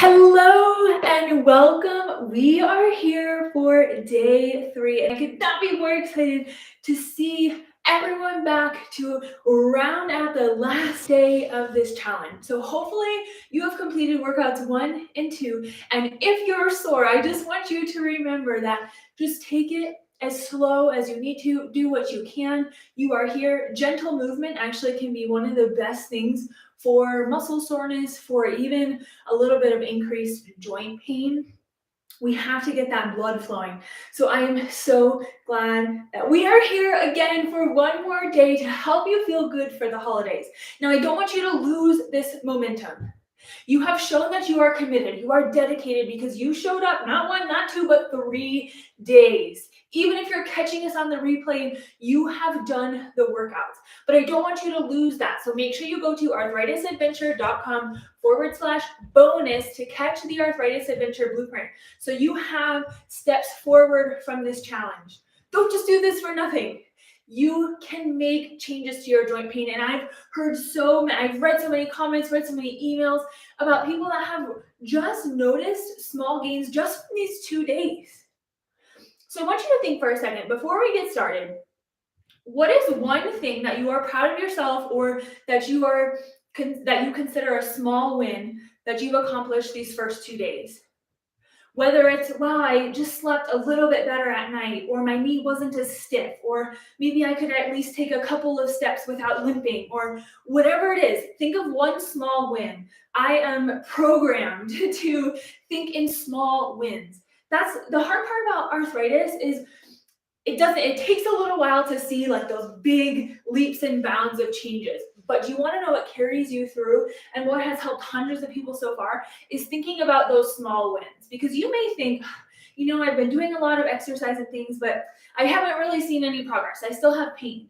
Hello and welcome. We are here for day 3, and I could not be more excited to see everyone back to round out the last day of this challenge. So hopefully you have completed workouts 1 and 2, and if you're sore, I just want you to remember that just take it as slow as you need to, do what you can. You are here. Gentle movement actually can be one of the best things for muscle soreness, for even a little bit of increased joint pain. We have to get that blood flowing. So I am so glad that we are here again for one more day to help you feel good for the holidays. Now, I don't want you to lose this momentum. You have shown that you are committed, you are dedicated, because you showed up not 1, not 2, but 3 days. Even if you're catching us on the replay, you have done the workouts. But I don't want you to lose that. So make sure you go to arthritisadventure.com/bonus to catch the Arthritis Adventure Blueprint. So you have steps forward from this challenge. Don't just do this for nothing. You can make changes to your joint pain. And I've read so many comments, read so many emails about people that have just noticed small gains just from these 2 days. So I want you to think for a second, before we get started, what is one thing that you are proud of yourself, or that you consider a small win that you've accomplished these first 2 days? Whether it's, wow, I just slept a little bit better at night, or my knee wasn't as stiff, or maybe I could at least take a couple of steps without limping, or whatever it is, think of one small win. I am programmed to think in small wins. That's the hard part about arthritis, is it takes a little while to see like those big leaps and bounds of changes. But you want to know what carries you through and what has helped hundreds of people so far is thinking about those small wins. Because you may think, I've been doing a lot of exercise and things, but I haven't really seen any progress. I still have pain.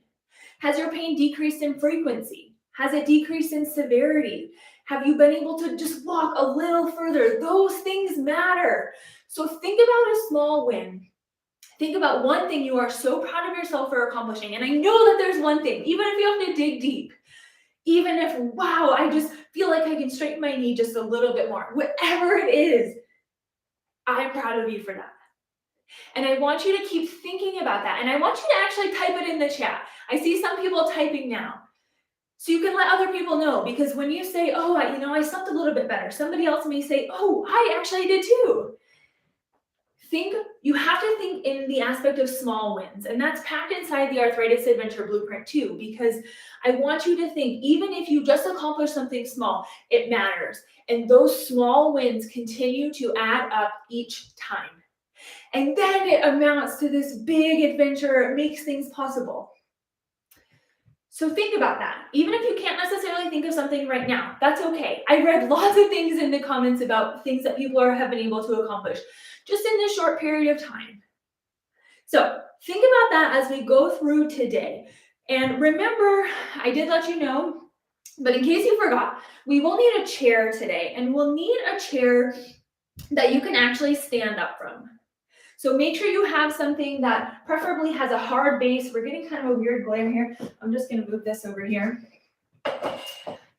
Has your pain decreased in frequency? Has it decreased in severity? Have you been able to just walk a little further? Those things matter. So think about a small win. Think about one thing you are so proud of yourself for accomplishing. And I know that there's one thing, even if you have to dig deep, even if, wow, I just feel like I can straighten my knee just a little bit more, whatever it is, I'm proud of you for that. And I want you to keep thinking about that. And I want you to actually type it in the chat. I see some people typing now. So you can let other people know, because when you say, oh, I slept a little bit better, somebody else may say, oh, I actually did too. You have to think in the aspect of small wins, and that's packed inside the Arthritis Adventure Blueprint too, because I want you to think, even if you just accomplish something small, it matters. And those small wins continue to add up each time. And then it amounts to this big adventure. It makes things possible. So think about that. Even if you can't necessarily think of something right now, that's okay. I read lots of things in the comments about things that people have been able to accomplish just in this short period of time. So think about that as we go through today. And remember, I did let you know, but in case you forgot, we will need a chair today, and we'll need a chair that you can actually stand up from. So make sure you have something that preferably has a hard base. We're getting kind of a weird glare here. I'm just going to move this over here.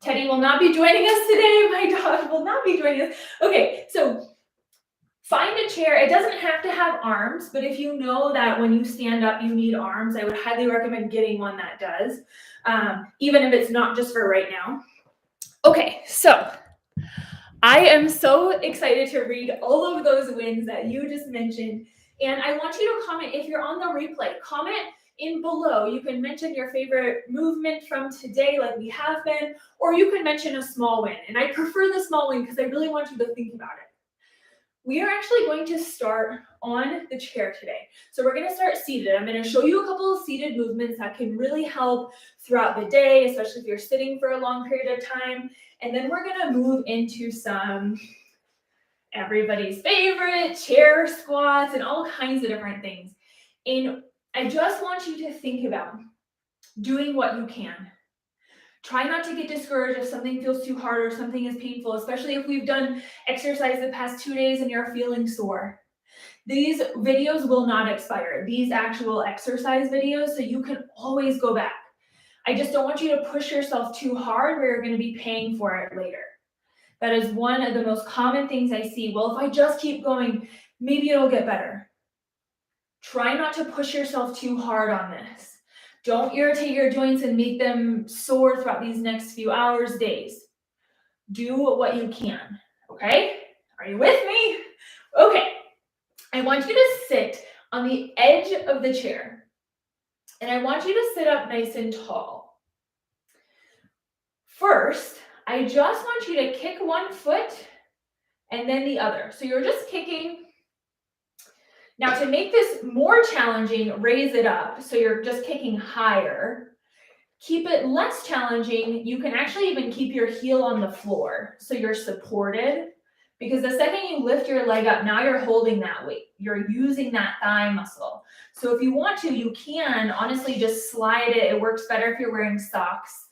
Teddy will not be joining us today. My dog will not be joining us. Okay, so find a chair. It doesn't have to have arms, but if you know that when you stand up you need arms, I would highly recommend getting one that does, even if it's not just for right now. Okay, so I am so excited to read all of those wins that you just mentioned. And I want you to comment, if you're on the replay, comment in below. You can mention your favorite movement from today, like we have been, or you can mention a small win. And I prefer the small win because I really want you to think about it. We are actually going to start on the chair today. So we're going to start seated. I'm going to show you a couple of seated movements that can really help throughout the day, especially if you're sitting for a long period of time. And then we're going to move into some everybody's favorite chair squats and all kinds of different things. And I just want you to think about doing what you can. Try not to get discouraged if something feels too hard or something is painful, especially if we've done exercise the past 2 days and you're feeling sore. These videos will not expire, these actual exercise videos, so you can always go back. I just don't want you to push yourself too hard where you're going to be paying for it later. That is one of the most common things I see. Well, if I just keep going, maybe it'll get better. Try not to push yourself too hard on this. Don't irritate your joints and make them sore throughout these next few hours, days. Do what you can, okay? Are you with me? Okay, I want you to sit on the edge of the chair, and I want you to sit up nice and tall. First, I just want you to kick one foot and then the other. So you're just kicking. Now to make this more challenging, raise it up. So you're just kicking higher. Keep it less challenging. You can actually even keep your heel on the floor so you're supported, because the second you lift your leg up, now you're holding that weight. You're using that thigh muscle. So if you want to, you can honestly just slide it. It works better if you're wearing socks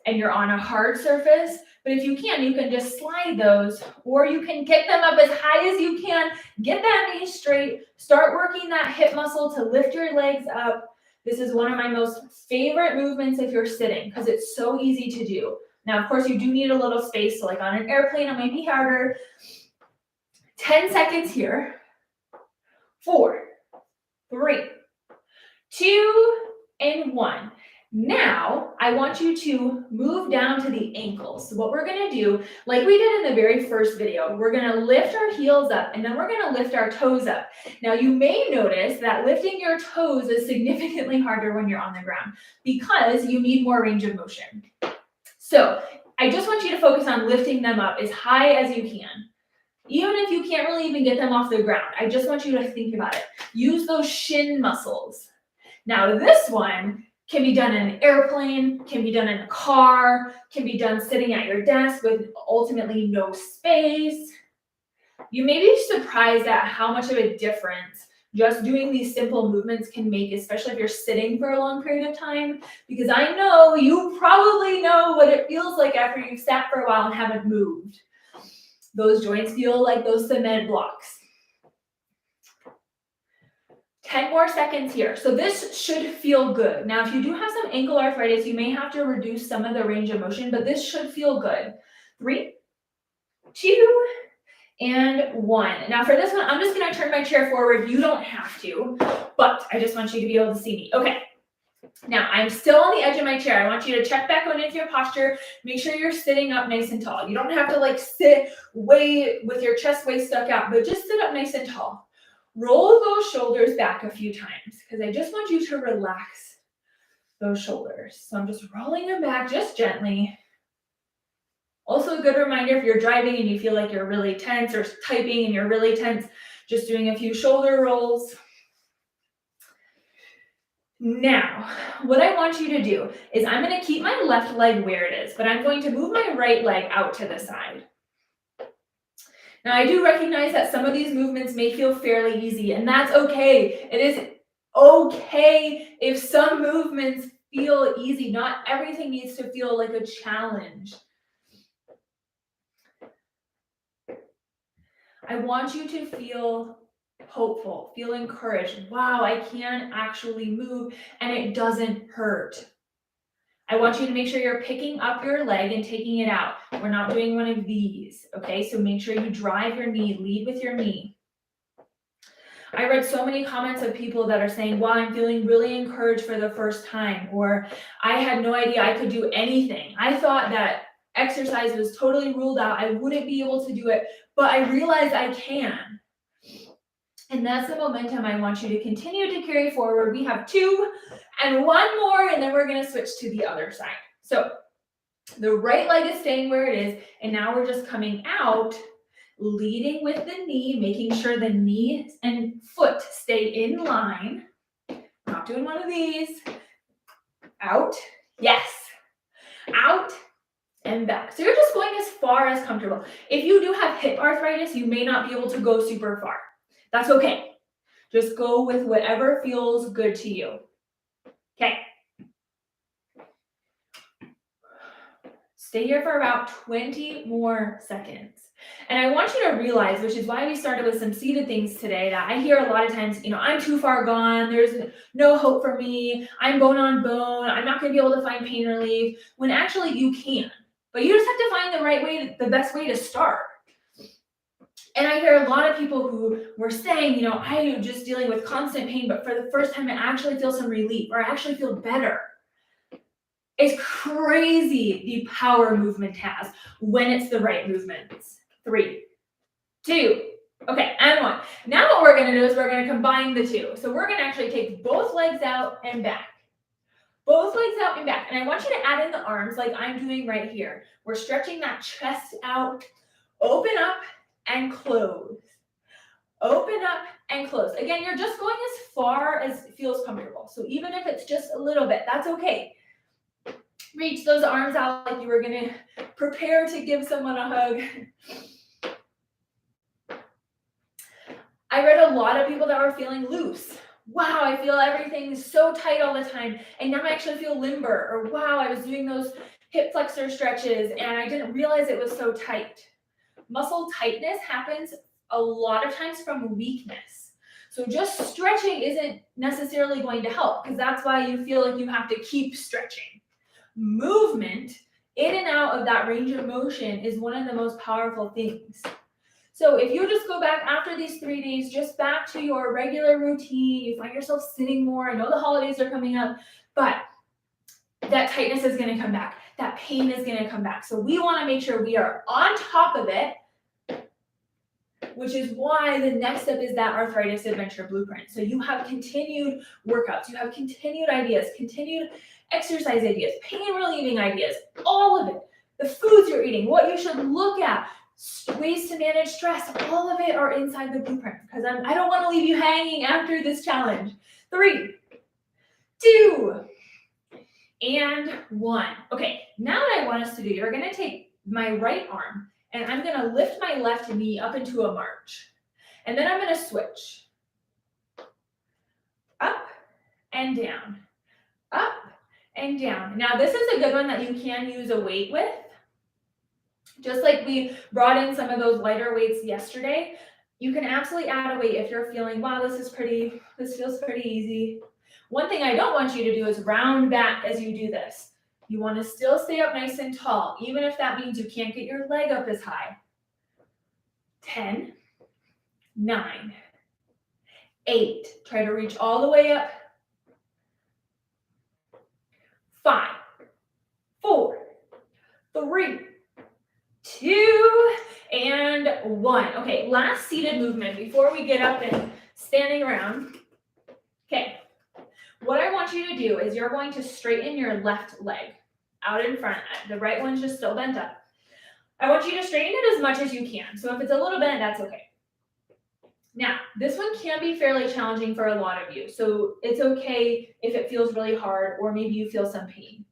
and you're on a hard surface. But if you can just slide those, or you can kick them up as high as you can. Get that knee straight. Start working that hip muscle to lift your legs up. This is one of my most favorite movements if you're sitting, because it's so easy to do. Now, of course, you do need a little space. So like on an airplane, it might be harder. 10 seconds here. 4, 3, 2, and 1. Now, I want you to move down to the ankles. So what we're going to do, like we did in the very first video, we're going to lift our heels up, and then we're going to lift our toes up. Now, you may notice that lifting your toes is significantly harder when you're on the ground because you need more range of motion. So I just want you to focus on lifting them up as high as you can. Even if you can't really even get them off the ground, I just want you to think about it. Use those shin muscles. Now, this one can be done in an airplane, can be done in a car, can be done sitting at your desk with ultimately no space. You may be surprised at how much of a difference just doing these simple movements can make, especially if you're sitting for a long period of time, because I know you probably know what it feels like after you've sat for a while and haven't moved. Those joints feel like those cement blocks. 10 more seconds here. So this should feel good. Now, if you do have some ankle arthritis, you may have to reduce some of the range of motion, but this should feel good. 3, 2, and 1. Now for this one, I'm just going to turn my chair forward. You don't have to, but I just want you to be able to see me. Okay. Now I'm still on the edge of my chair. I want you to check back on into your posture. Make sure you're sitting up nice and tall. You don't have to like sit way with your chest way stuck out, but just sit up nice and tall. Roll those shoulders back a few times because I just want you to relax those shoulders. So I'm just rolling them back just gently. Also a good reminder, if you're driving and you feel like you're really tense, or typing and you're really tense, just doing a few shoulder rolls. Now, what I want you to do is I'm going to keep my left leg where it is, but I'm going to move my right leg out to the side. Now, I do recognize that some of these movements may feel fairly easy, and that's okay. It is okay if some movements feel easy. Not everything needs to feel like a challenge. I want you to feel hopeful, feel encouraged. Wow, I can actually move and it doesn't hurt. I want you to make sure you're picking up your leg and taking it out. We're not doing one of these, okay? So make sure you drive your knee, lead with your knee. I read so many comments of people that are saying, wow, I'm feeling really encouraged for the first time, or I had no idea I could do anything. I thought that exercise was totally ruled out. I wouldn't be able to do it, but I realized I can. And that's the momentum I want you to continue to carry forward. We have 2 and 1 more, and then we're going to switch to the other side. So the right leg is staying where it is, and now we're just coming out, leading with the knee, making sure the knee and foot stay in line. Not doing one of these. Out. Yes. Out and back. So you're just going as far as comfortable. If you do have hip arthritis, you may not be able to go super far. That's okay. Just go with whatever feels good to you. Okay. Stay here for about 20 more seconds. And I want you to realize, which is why we started with some seated things today, that I hear a lot of times, I'm too far gone. There's no hope for me. I'm bone on bone. I'm not going to be able to find pain relief. When actually you can. But you just have to find the right way, the best way to start. And I hear a lot of people who were saying, I am just dealing with constant pain, but for the first time, I actually feel some relief, or I actually feel better. It's crazy the power movement has when it's the right movements. 3, 2, okay, and 1. Now what we're going to do is we're going to combine the two. So we're going to actually take both legs out and back. Both legs out and back. And I want you to add in the arms like I'm doing right here. We're stretching that chest out. Open up and close. Open up and close. Again, you're just going as far as it feels comfortable. So even if it's just a little bit, that's okay. Reach those arms out like you were going to prepare to give someone a hug. I read a lot of people that were feeling loose. Wow, I feel everything so tight all the time, and now I actually feel limber. Or wow, I was doing those hip flexor stretches and I didn't realize it was so tight. Muscle tightness happens a lot of times from weakness. So just stretching isn't necessarily going to help, because that's why you feel like you have to keep stretching. Movement in and out of that range of motion is one of the most powerful things. So if you just go back after these 3 days, just back to your regular routine, you find yourself sitting more. I know the holidays are coming up, but that tightness is going to come back. That pain is going to come back. So we want to make sure we are on top of it, which is why the next step is that arthritis adventure blueprint. So you have continued workouts, you have continued ideas, continued exercise ideas, pain relieving ideas, all of it. The foods you're eating, what you should look at, ways to manage stress, all of it are inside the blueprint, because I don't want to leave you hanging after this challenge. 3, 2, and 1. Okay, now what I want us to do, you're going to take my right arm and I'm going to lift my left knee up into a march. And then I'm going to switch. Up and down. Up and down. Now this is a good one that you can use a weight with. Just like we brought in some of those lighter weights yesterday, you can absolutely add a weight if you're feeling, wow, this feels pretty easy. One thing I don't want you to do is round back as you do this. You want to still stay up nice and tall, even if that means you can't get your leg up as high. 10, 9, 8. Try to reach all the way up. 5, 4, 3, 2, and 1. Okay, last seated movement before we get up and standing around. Okay, what I want you to do is you're going to straighten your left leg out in front. The right one's just still bent up. I want you to straighten it as much as you can. So if it's a little bent, that's okay. Now, this one can be fairly challenging for a lot of you. So it's okay if it feels really hard or maybe you feel some pain.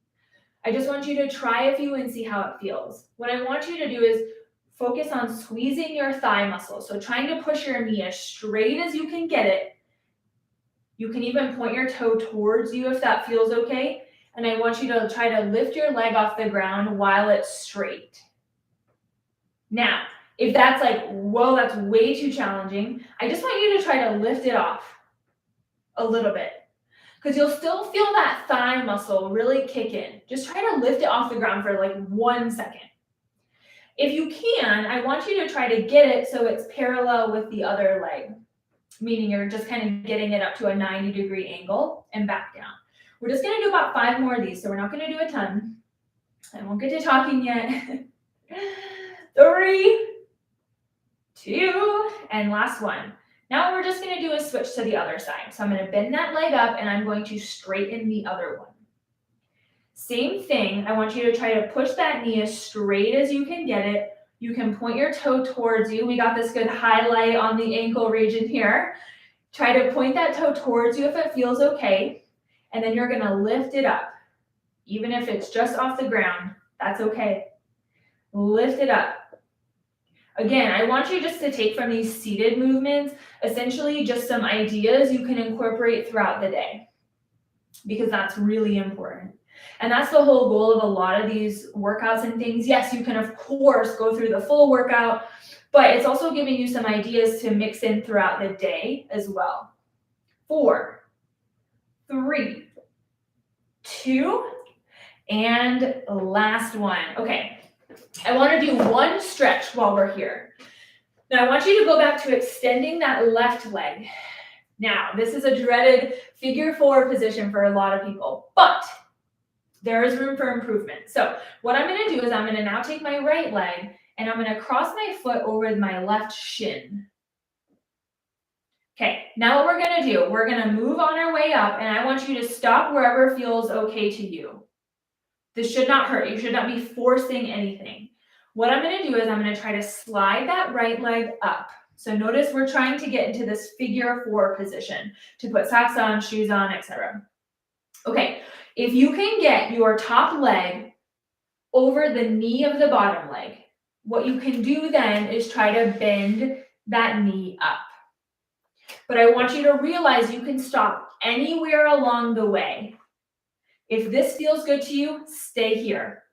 I just want you to try a few and see how it feels. What I want you to do is focus on squeezing your thigh muscle. So trying to push your knee as straight as you can get it. You can even point your toe towards you if that feels okay. And I want you to try to lift your leg off the ground while it's straight. Now, if that's like, whoa, that's way too challenging, I just want you to try to lift it off a little bit, because you'll still feel that thigh muscle really kick in. Just try to lift it off the ground for like 1 second. If you can, I want you to try to get it so it's parallel with the other leg, meaning you're just kind of getting it up to a 90-degree angle and back down. We're just going to do about 5 more of these, so we're not going to do a ton. I won't get to talking yet. 3, 2, and last one. Now what we're just going to do is switch to the other side. So I'm going to bend that leg up and I'm going to straighten the other one. Same thing. I want you to try to push that knee as straight as you can get it. You can point your toe towards you. We got this good highlight on the ankle region here. Try to point that toe towards you if it feels okay. And then you're going to lift it up. Even if it's just off the ground, that's okay. Lift it up. Again, I want you just to take from these seated movements, essentially just some ideas you can incorporate throughout the day, because that's really important. And that's the whole goal of a lot of these workouts and things. Yes, you can, of course, go through the full workout, but it's also giving you some ideas to mix in throughout the day as well. 4, 3, 2, and last one. Okay, I want to do one stretch while we're here. Now I want you to go back to extending that left leg. Now, this is a dreaded figure 4 position for a lot of people, but there is room for improvement. So what I'm going to do is I'm going to now take my right leg and I'm going to cross my foot over my left shin. Okay, now what we're going to do, we're going to move on our way up, and I want you to stop wherever feels okay to you. This should not hurt. You should not be forcing anything. What I'm going to do is I'm going to try to slide that right leg up. So notice we're trying to get into this figure 4 position to put socks on, shoes on, etc. Okay, if you can get your top leg over the knee of the bottom leg, what you can do then is try to bend that knee up. But I want you to realize you can stop anywhere along the way. If this feels good to you, stay here.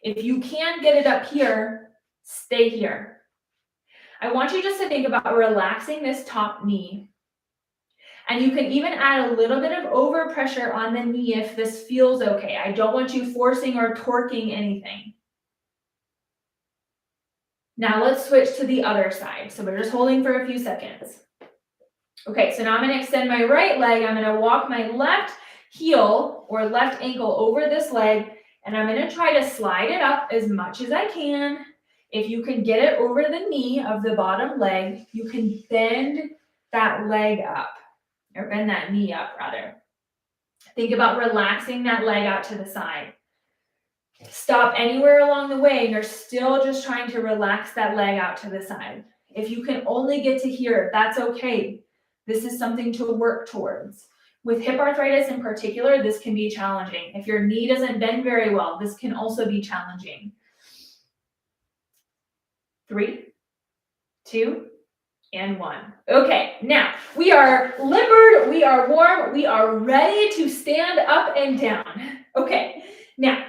If you can get it up here, stay here. I want you just to think about relaxing this top knee. And you can even add a little bit of overpressure on the knee if this feels okay. I don't want you forcing or torquing anything. Now let's switch to the other side. So we're just holding for a few seconds. Okay, so now I'm going to extend my right leg. I'm going to walk my left heel or left ankle over this leg, and I'm going to try to slide it up as much as I can. If you can get it over the knee of the bottom leg, you can bend that leg up, or bend that knee up rather. Think about relaxing that leg out to the side. Stop anywhere along the way, and you're still just trying to relax that leg out to the side. If you can only get to here, that's okay. This is something to work towards. With hip arthritis in particular, this can be challenging. If your knee doesn't bend very well, this can also be challenging. 3, 2, and 1. Okay, now we are limbered, we are warm, we are ready to stand up and down. Okay, now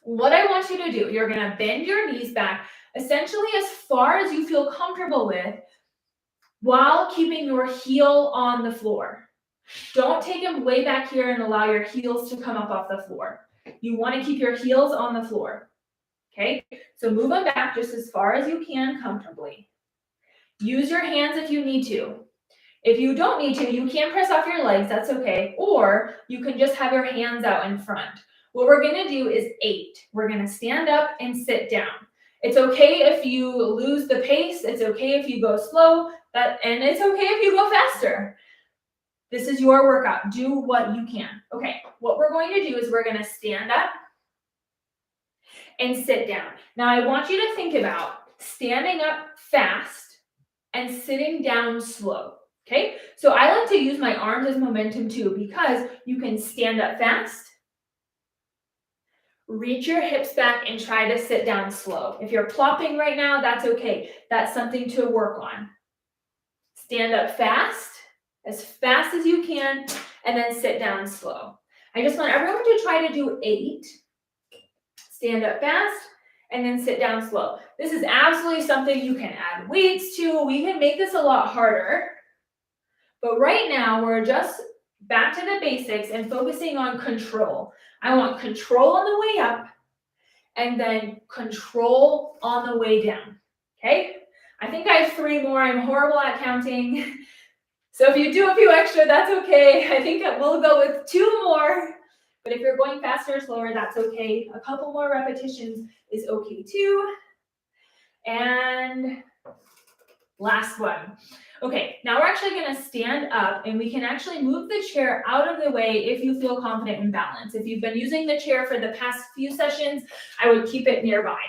what I want you to do, you're going to bend your knees back essentially as far as you feel comfortable with while keeping your heel on the floor. Don't take them way back here and allow your heels to come up off the floor. You want to keep your heels on the floor. Okay, so move them back just as far as you can comfortably. Use your hands if you need to. If you don't need to, you can press off your legs, that's okay. Or you can just have your hands out in front. What we're going to do is 8. We're going to stand up and sit down. It's okay if you lose the pace. It's okay if you go slow, and it's okay if you go faster. This is your workout. Do what you can. Okay, what we're going to do is we're going to stand up and sit down. Now I want you to think about standing up fast and sitting down slow. Okay, so I like to use my arms as momentum too, because you can stand up fast, reach your hips back, and try to sit down slow. If you're plopping right now, that's okay. That's something to work on. Stand up fast as you can, and then sit down slow. I just want everyone to try to do 8. Stand up fast, and then sit down slow. This is absolutely something you can add weights to. We can make this a lot harder. But right now, we're just back to the basics and focusing on control. I want control on the way up and then control on the way down. Okay? I think I have 3 more. I'm horrible at counting. So if you do a few extra, that's okay. I think we'll go with 2 more. But if you're going faster or slower, that's okay. A couple more repetitions is okay too. And last one. Okay, now we're actually going to stand up, and we can actually move the chair out of the way if you feel confident in balance. If you've been using the chair for the past few sessions, I would keep it nearby.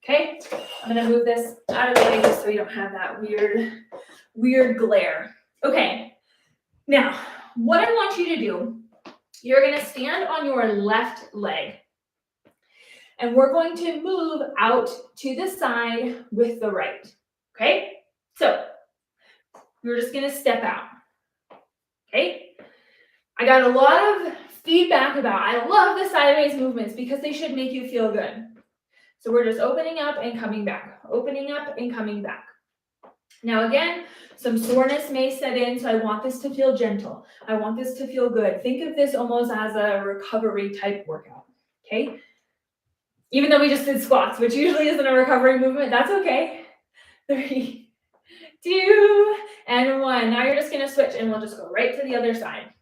Okay, I'm going to move this out of the way just so we don't have that weird glare. Okay, now what I want you to do, you're going to stand on your left leg, and we're going to move out to the side with the right. Okay, so we're just going to step out. Okay, I got a lot of feedback about I love the sideways movements because they should make you feel good. So we're just opening up and coming back, opening up and coming back. Now again, some soreness may set in, so I want this to feel gentle. I want this to feel good. Think of this almost as a recovery type workout. Okay, Even though we just did squats, which usually isn't a recovery movement, that's okay. 3, 2, and 1. Now you're just gonna switch and we'll just go right to the other side.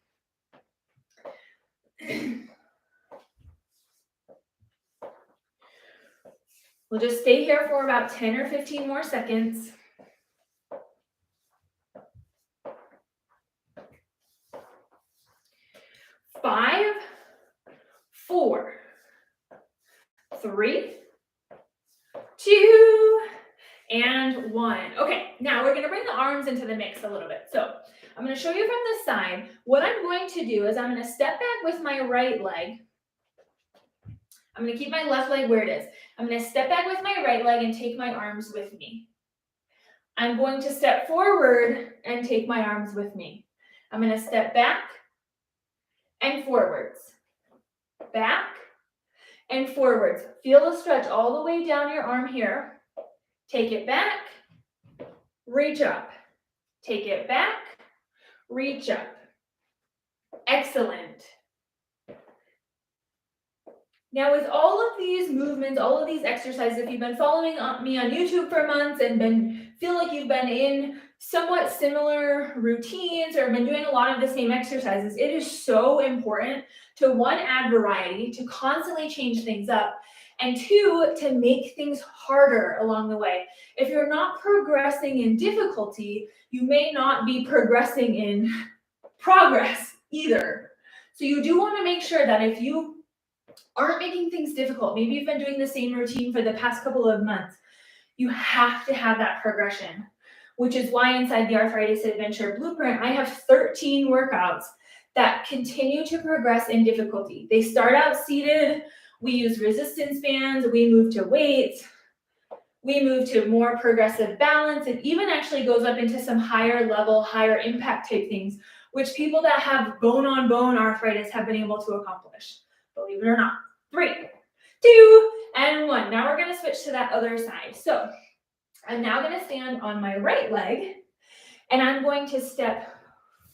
We'll just stay here for about 10 or 15 more seconds. 5, 4, 3, 2, and 1. Okay, now we're gonna bring the arms into the mix a little bit. So I'm gonna show you from the side. What I'm going to do is I'm gonna step back with my right leg. I'm gonna keep my left leg where it is. I'm gonna step back with my right leg and take my arms with me. I'm going to step forward and take my arms with me. I'm gonna step back and forwards. Back and forwards. Feel the stretch all the way down your arm here. Take it back, reach up. Take it back, reach up. Excellent. Now with all of these movements, all of these exercises, if you've been following me on YouTube for months and feel like you've been in somewhat similar routines or been doing a lot of the same exercises, it is so important to, 1, add variety, to constantly change things up, and 2, to make things harder along the way. If you're not progressing in difficulty, you may not be progressing in progress either. So you do want to make sure that if you aren't making things difficult, maybe you've been doing the same routine for the past couple of months, you have to have that progression, which is why inside the Arthritis Adventure Blueprint, I have 13 workouts that continue to progress in difficulty. They start out seated, we use resistance bands, we move to weights, we move to more progressive balance. It even actually goes up into some higher level, higher impact type things, which people that have bone-on-bone arthritis have been able to accomplish, believe it or not. 3, 2, and 1. Now we're gonna switch to that other side. So I'm now gonna stand on my right leg, and I'm going to step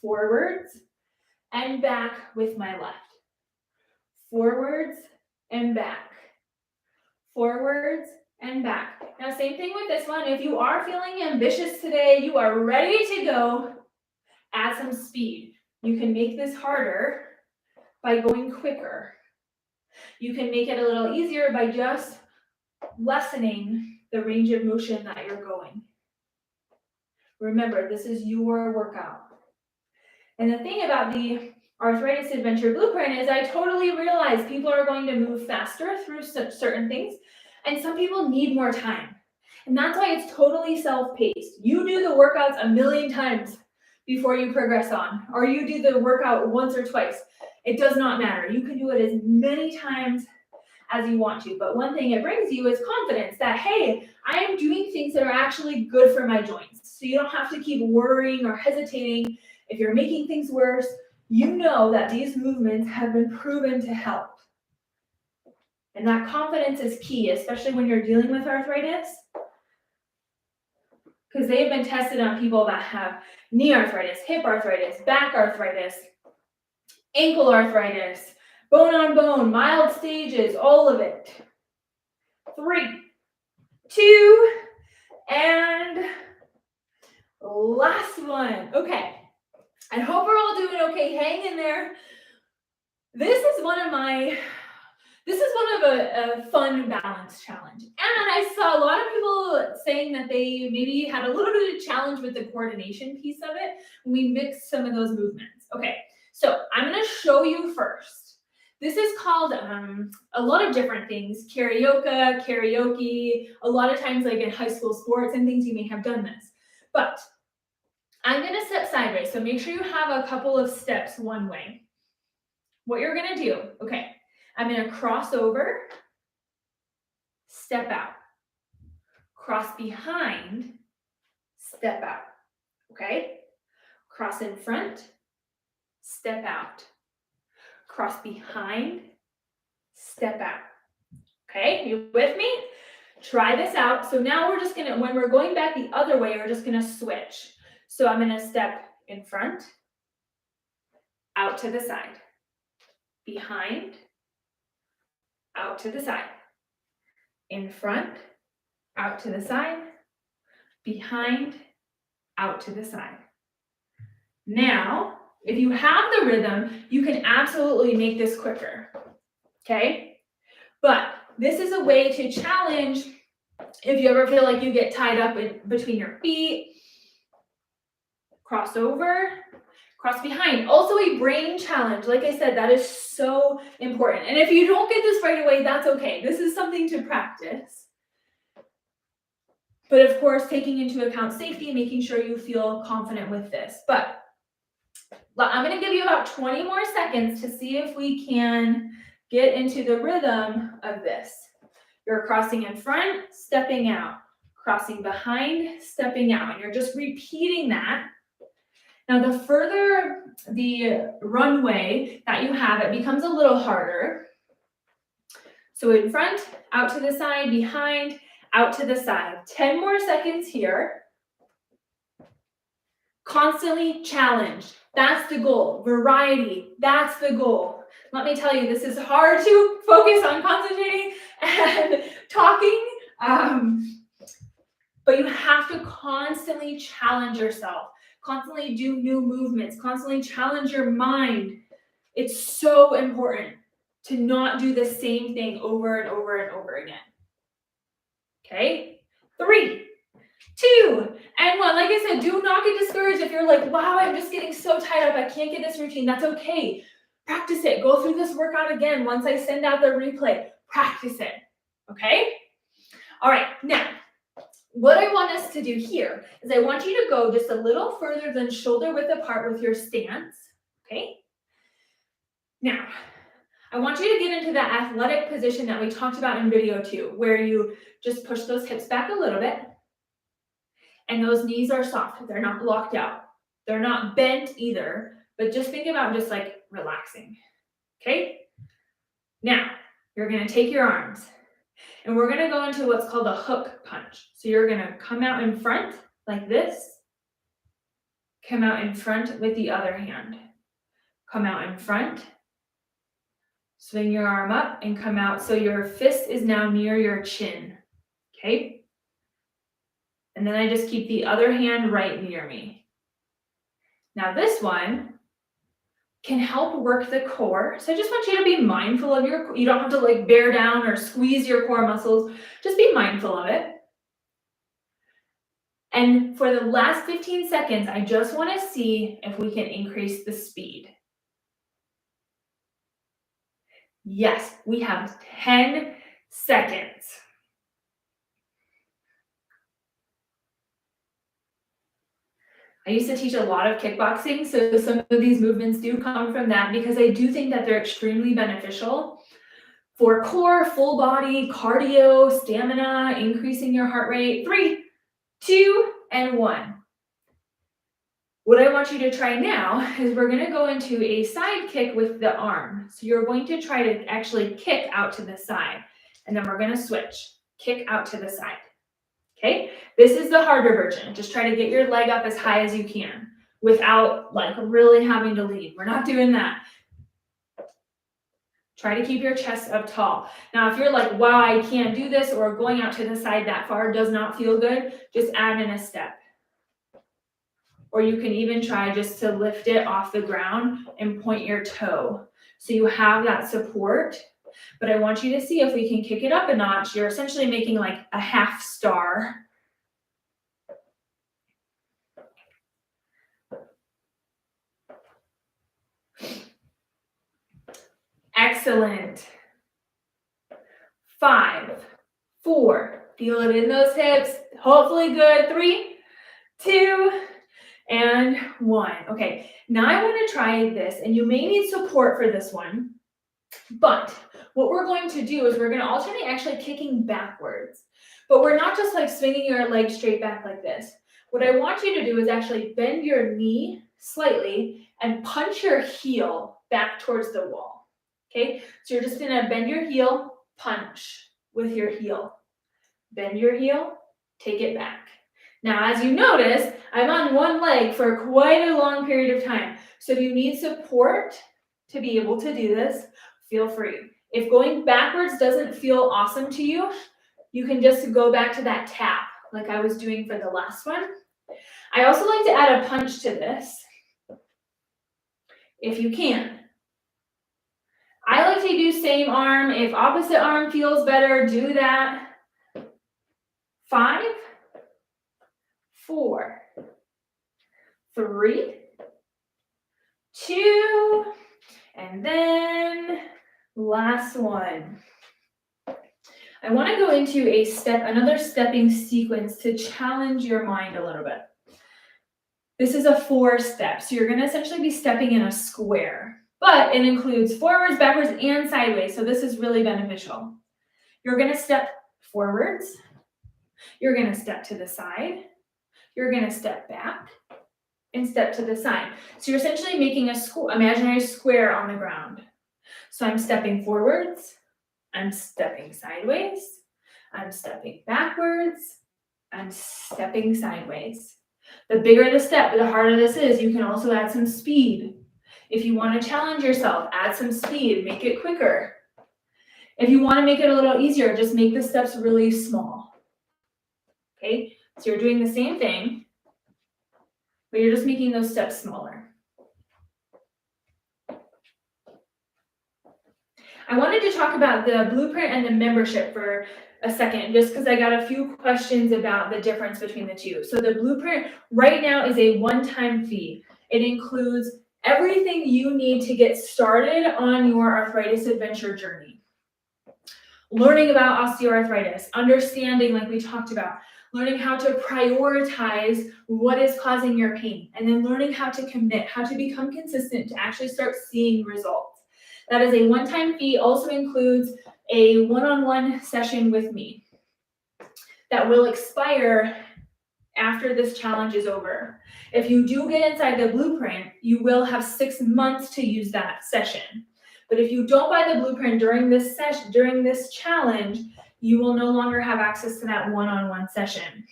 forwards and back with my left. Forwards and back. Forwards and back. Now, same thing with this one. If you are feeling ambitious today, you are ready to go, add some speed. You can make this harder by going quicker. You can make it a little easier by just lessening the range of motion that you're going. Remember, this is your workout. And the thing about the Arthritis Adventure Blueprint is I totally realize people are going to move faster through certain things, and some people need more time. And that's why it's totally self-paced. You do the workouts a million times before you progress on, or you do the workout once or twice. It does not matter. You can do it as many times as you want to. But one thing it brings you is confidence that, hey, I am doing things that are actually good for my joints. So you don't have to keep worrying or hesitating. If you're making things worse, you know that these movements have been proven to help. And that confidence is key, especially when you're dealing with arthritis, because they've been tested on people that have knee arthritis, hip arthritis, back arthritis, ankle arthritis, bone on bone, mild stages, all of it. 3, 2, and last one. Okay. I hope we're all doing okay. Hang in there. This is one of a fun balance challenge. And I saw a lot of people saying that they maybe had a little bit of challenge with the coordination piece of it. We mixed some of those movements. Okay, so I'm going to show you first. This is called a lot of different things. Karaoke, a lot of times like in high school sports and things you may have done this. But I'm going to step sideways, so make sure you have a couple of steps one way. What you're going to do, okay, I'm going to cross over, step out, cross behind, step out, okay? Cross in front, step out, cross behind, step out, okay? You with me? Try this out. So now we're just going to, when we're going back the other way, we're just going to switch. So I'm going to step in front, out to the side, behind, out to the side. in front, out to the side, behind, out to the side. Now, if you have the rhythm, you can absolutely make this quicker, okay? But this is a way to challenge if you ever feel like you get tied up between your feet, cross over, cross behind. Also a brain challenge. Like I said, that is so important. And if you don't get this right away, that's okay. This is something to practice. But of course, taking into account safety, making sure you feel confident with this. But I'm going to give you about 20 more seconds to see if we can get into the rhythm of this. You're crossing in front, stepping out, crossing behind, stepping out. And you're just repeating that. Now, the further the runway that you have, it becomes a little harder. So in front, out to the side, behind, out to the side. 10 more seconds here. Constantly challenged. That's the goal. Variety. That's the goal. Let me tell you, this is hard to focus on concentrating and talking, but you have to constantly challenge yourself, constantly do new movements, constantly challenge your mind. It's so important to not do the same thing over and over and over again. Okay? 3, 2, and 1. Like I said, do not get discouraged if you're like, wow, I'm just getting so tied up. I can't get this routine. That's okay. Practice it. Go through this workout again. Once I send out the replay, practice it. Okay? All right. Now, what I want us to do here is I want you to go just a little further than shoulder width apart with your stance. Okay? Now, I want you to get into that athletic position that we talked about in video 2, where you just push those hips back a little bit. And those knees are soft. They're not locked out. They're not bent either, but just think about just like relaxing. Okay? Now, you're going to take your arms and we're going to go into what's called a hook punch. So you're going to come out in front like this. Come out in front with the other hand. Come out in front. Swing your arm up and come out. So your fist is now near your chin. Okay? And then I just keep the other hand right near me. Now this one can help work the core. So I just want you to be mindful of your, you don't have to like bear down or squeeze your core muscles. Just be mindful of it. And for the last 15 seconds, I just want to see if we can increase the speed. Yes, we have 10 seconds. I used to teach a lot of kickboxing, so some of these movements do come from that because I do think that they're extremely beneficial for core, full body, cardio, stamina, increasing your heart rate. 3, 2, and 1. What I want you to try now is we're going to go into a side kick with the arm. So you're going to try to actually kick out to the side, and then we're going to switch. Kick out to the side. Okay, this is the harder version. Just try to get your leg up as high as you can without like really having to lean. We're not doing that. Try to keep your chest up tall. Now, if you're like, wow, I can't do this, or going out to the side that far does not feel good, just add in a step. Or you can even try just to lift it off the ground and point your toe. So you have that support. But I want you to see if we can kick it up a notch. You're essentially making like a half star. Excellent. 5, 4, feel it in those hips. Hopefully good. 3, 2, and 1. Okay, now I want to try this, and you may need support for this one. But what we're going to do is we're going to alternate actually kicking backwards. But we're not just like swinging your leg straight back like this. What I want you to do is actually bend your knee slightly and punch your heel back towards the wall. Okay, so you're just going to bend your heel, punch with your heel. Bend your heel, take it back. Now, as you notice, I'm on one leg for quite a long period of time. So if you need support to be able to do this, feel free. If going backwards doesn't feel awesome to you, you can just go back to that tap like I was doing for the last one. I also like to add a punch to this, if you can. I like to do same arm. If opposite arm feels better, do that. 5, 4, 3, 2, and then last one. I want to go into another stepping sequence to challenge your mind a little bit. This is a 4 step, so you're going to essentially be stepping in a square, but it includes forwards, backwards, and sideways, so this is really beneficial. You're going to step forwards, you're going to step to the side, you're going to step back, and step to the side. So you're essentially making a imaginary square on the ground. So I'm stepping forwards, I'm stepping sideways, I'm stepping backwards, I'm stepping sideways. The bigger the step, the harder this is. You can also add some speed. If you want to challenge yourself, add some speed, make it quicker. If you want to make it a little easier, just make the steps really small. Okay, so you're doing the same thing, but you're just making those steps smaller. I wanted to talk about the blueprint and the membership for a second, just because I got a few questions about the difference between the two. So the blueprint right now is a one-time fee. It includes everything you need to get started on your arthritis adventure journey. Learning about osteoarthritis, understanding, like we talked about, learning how to prioritize what is causing your pain, and then learning how to commit, how to become consistent to actually start seeing results. That is a one-time fee. Also includes a one-on-one session with me that will expire after this challenge is over. If you do get inside the blueprint, you will have 6 months to use that session. But if you don't buy the blueprint during this session, during this challenge, you will no longer have access to that one-on-one session.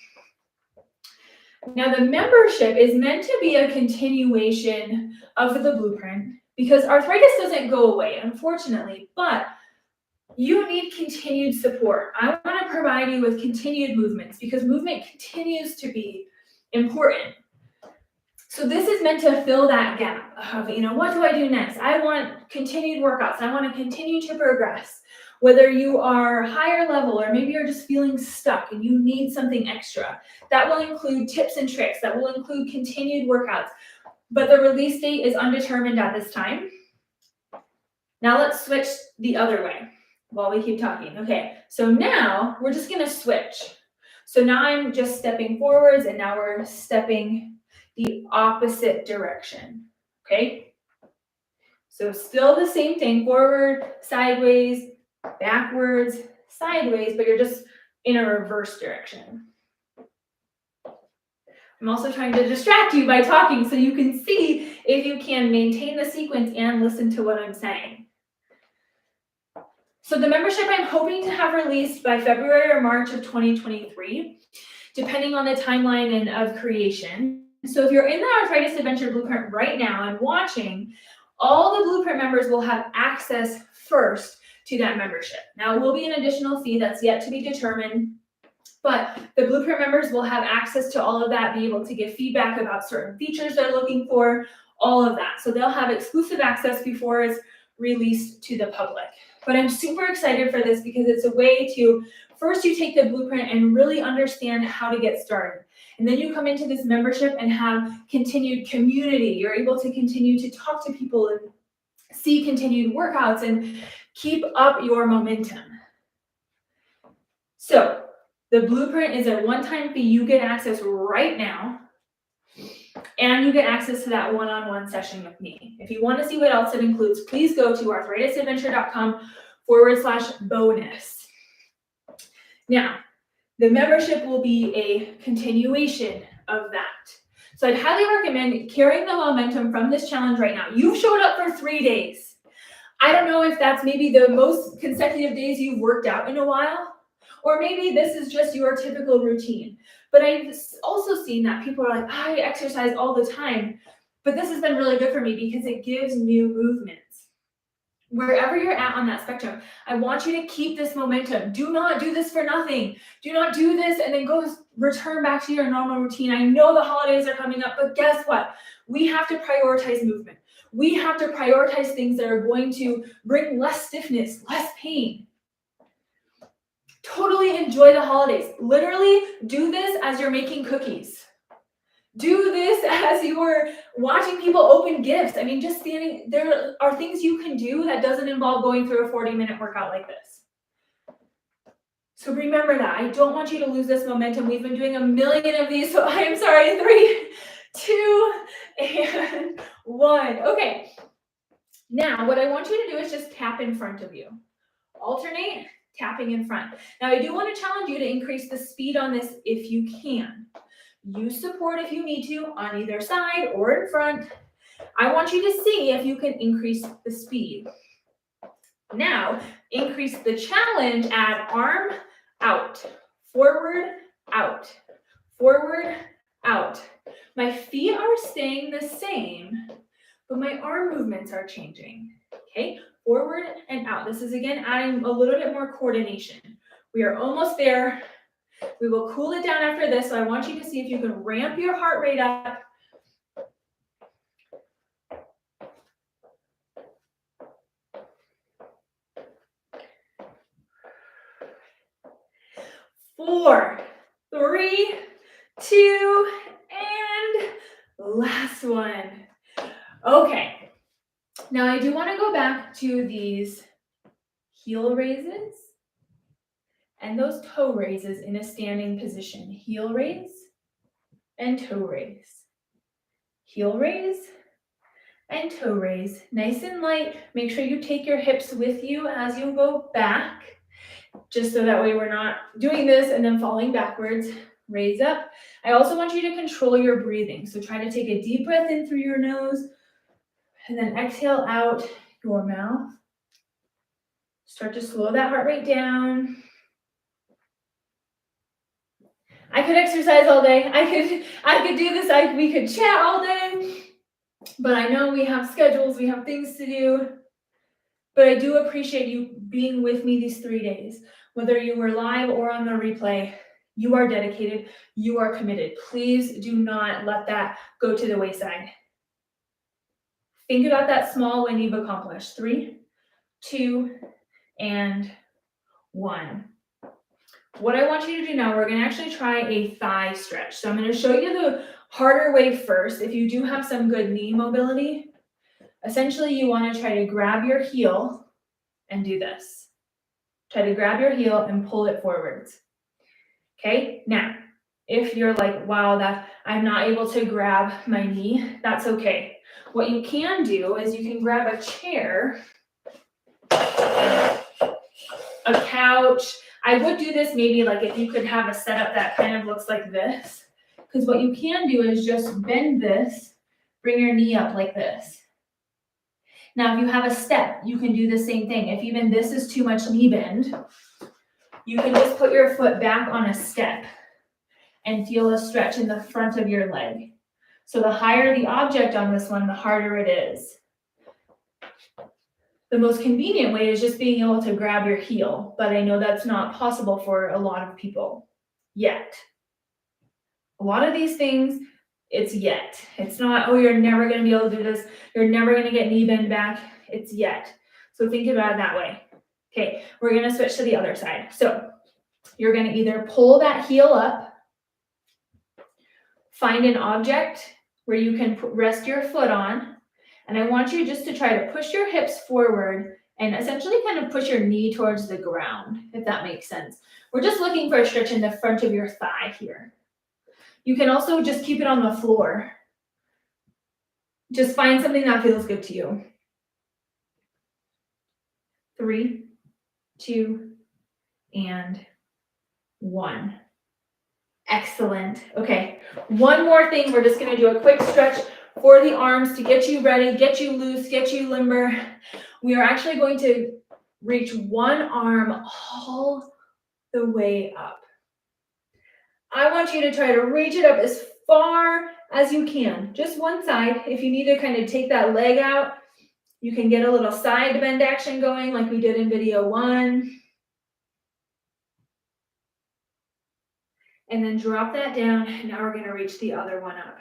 Now, the membership is meant to be a continuation of the blueprint because arthritis doesn't go away, unfortunately, but you need continued support. I want to provide you with continued movements because movement continues to be important. So this is meant to fill that gap of, what do I do next? I want continued workouts. I want to continue to progress. Whether you are higher level or maybe you're just feeling stuck and you need something extra, that will include tips and tricks. That will include continued workouts. But the release date is undetermined at this time. Now let's switch the other way while we keep talking. Okay, so now we're just going to switch. So now I'm just stepping forwards and now we're stepping the opposite direction. Okay, so still the same thing, forward, sideways, backwards, sideways, but you're just in a reverse direction. I'm also trying to distract you by talking so you can see if you can maintain the sequence and listen to what I'm saying. So the membership I'm hoping to have released by February or March of 2023, depending on the timeline and of creation. So if you're in the Arthritis Adventure Blueprint right now and watching, all the Blueprint members will have access first to that membership. Now, it will be an additional fee that's yet to be determined, but the Blueprint members will have access to all of that, be able to give feedback about certain features they're looking for, all of that. So they'll have exclusive access before it's released to the public. But I'm super excited for this because it's a way to, first you take the blueprint and really understand how to get started. And then you come into this membership and have continued community. You're able to continue to talk to people and see continued workouts and keep up your momentum. So the blueprint is a one-time fee. You get access right now. And you get access to that one-on-one session with me. If you want to see what else it includes, please go to arthritisadventure.com/bonus. Now, the membership will be a continuation of that. So I'd highly recommend carrying the momentum from this challenge right now. You've showed up for 3 days. I don't know if that's maybe the most consecutive days you've worked out in a while, or maybe this is just your typical routine. But I've also seen that people are like, I exercise all the time, but this has been really good for me because it gives new movements. Wherever you're at on that spectrum, I want you to keep this momentum. Do not do this for nothing. Do not do this and then go return back to your normal routine. I know the holidays are coming up, but guess what? We have to prioritize movement. We have to prioritize things that are going to bring less stiffness, less pain. Totally enjoy the holidays. Literally do this as you're making cookies. Do this as you are watching people open gifts. I mean, just standing, there are things you can do that doesn't involve going through a 40-minute workout like this. So remember that. I don't want you to lose this momentum. We've been doing a million of these, so I am sorry. 3, 2, and 1. Okay. Now, what I want you to do is just tap in front of you. Alternate, tapping in front. Now, I do want to challenge you to increase the speed on this if you can. Use support if you need to on either side or in front. I want you to see if you can increase the speed. Now, increase the challenge, add arm out, forward, out, forward, out. My feet are staying the same, but my arm movements are changing. Okay, forward and out. This is again adding a little bit more coordination. We are almost there. We will cool it down after this, so I want you to see if you can ramp your heart rate up. Four, 3, 2, and last one. Okay, now I do want to go back to these heel raises and those toe raises in a standing position. Heel raise and toe raise. Heel raise and toe raise. Nice and light. Make sure you take your hips with you as you go back, just so that way we're not doing this and then falling backwards. Raise up. I also want you to control your breathing. So try to take a deep breath in through your nose and then exhale out your mouth. Start to slow that heart rate down. I could exercise all day. I could do this. We could chat all day. But I know we have schedules, we have things to do. But I do appreciate you being with me these 3 days. Whether you were live or on the replay, you are dedicated, you are committed. Please do not let that go to the wayside. Think about that small win you've accomplished. 3, 2, and 1. What I want you to do now, we're going to actually try a thigh stretch. So I'm going to show you the harder way first. If you do have some good knee mobility, essentially you want to try to grab your heel and do this. Try to grab your heel and pull it forwards. Okay, now, if you're like, wow, that I'm not able to grab my knee, that's okay. What you can do is you can grab a chair, a couch. I would do this maybe like if you could have a setup that kind of looks like this, because what you can do is just bend this, bring your knee up like this. Now, if you have a step, you can do the same thing. If even this is too much knee bend, you can just put your foot back on a step and feel a stretch in the front of your leg. So the higher the object on this one, the harder it is. The most convenient way is just being able to grab your heel, but I know that's not possible for a lot of people yet. A lot of these things, it's yet. It's not, oh, you're never going to be able to do this. You're never going to get knee bend back. It's yet. So think about it that way. Okay, we're going to switch to the other side. So you're going to either pull that heel up, find an object where you can rest your foot on, and I want you just to try to push your hips forward and essentially kind of push your knee towards the ground, if that makes sense. We're just looking for a stretch in the front of your thigh here. You can also just keep it on the floor. Just find something that feels good to you. 3, 2, and 1. Excellent. Okay, one more thing. We're just going to do a quick stretch for the arms to get you ready, get you loose, get you limber. We are actually going to reach one arm all the way up. I want you to try to reach it up as far as you can. Just one side. If you need to kind of take that leg out, You can get a little side bend action going like we did in video 1. And then drop that down. And now we're going to reach the other one up.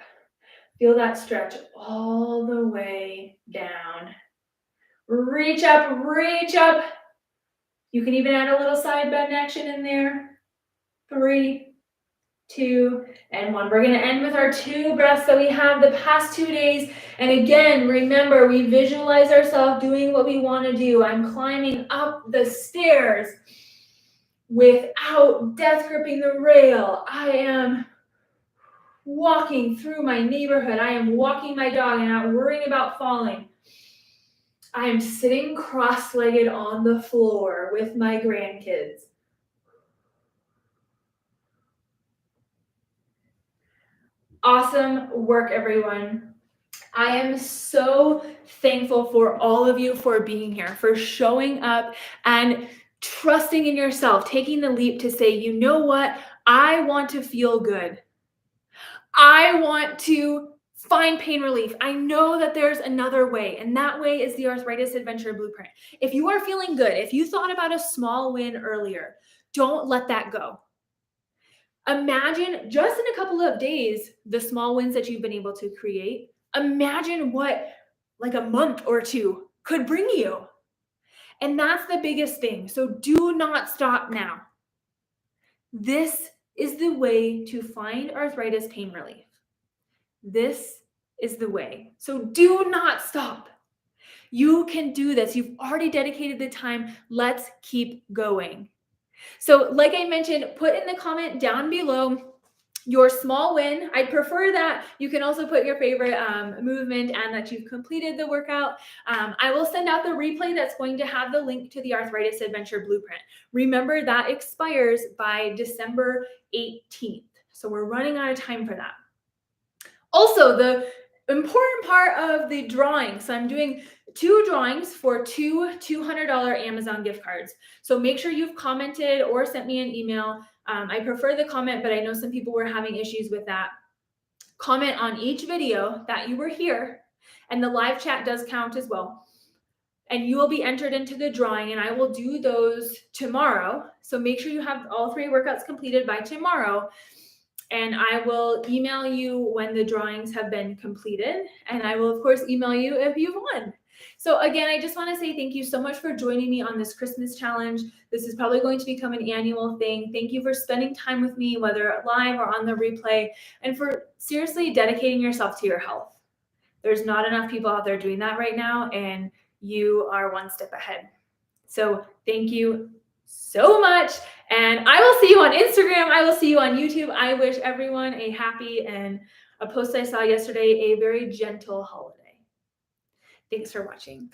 Feel that stretch all the way down. Reach up, reach up. You can even add a little side bend action in there. 3, 2, and 1. We're going to end with our 2 breaths that we have the past 2 days. And again, remember, we visualize ourselves doing what we want to do. I'm climbing up the stairs without death gripping the rail. I am walking through my neighborhood. I am walking my dog and not worrying about falling. I am sitting cross-legged on the floor with my grandkids. Awesome work, everyone. I am so thankful for all of you for being here, for showing up and trusting in yourself, taking the leap to say, you know what? I want to feel good. I want to find pain relief. I know that there's another way, and that way is the Arthritis Adventure Blueprint. If you are feeling good, if you thought about a small win earlier, don't let that go. Imagine just in a couple of days, the small wins that you've been able to create. Imagine what like a month or 2 could bring you. And that's the biggest thing. So do not stop now. This is the way to find arthritis pain relief. This is the way. So do not stop. You can do this. You've already dedicated the time. Let's keep going. So like I mentioned, put in the comment down below your small win. I'd prefer that. You can also put your favorite movement and that you've completed the workout. I will send out the replay that's going to have the link to the Arthritis Adventure Blueprint. Remember, that expires by December 18th. So we're running out of time for that. Also, the important part of the drawing. So I'm doing 2 drawings for 2 $200 Amazon gift cards. So make sure you've commented or sent me an email. I prefer the comment, but I know some people were having issues with that. Comment on each video that you were here, and the live chat does count as well. And you will be entered into the drawing, and I will do those tomorrow. So make sure you have all 3 workouts completed by tomorrow. And I will email you when the drawings have been completed. And I will, of course, email you if you've won. So again, I just want to say thank you so much for joining me on this Christmas challenge. This is probably going to become an annual thing. Thank you for spending time with me, whether live or on the replay, and for seriously dedicating yourself to your health. There's not enough people out there doing that right now, and you are one step ahead. So thank you so much. And I will see you on Instagram. I will see you on YouTube. I wish everyone a happy, and a post I saw yesterday, a very gentle holiday. Thanks for watching.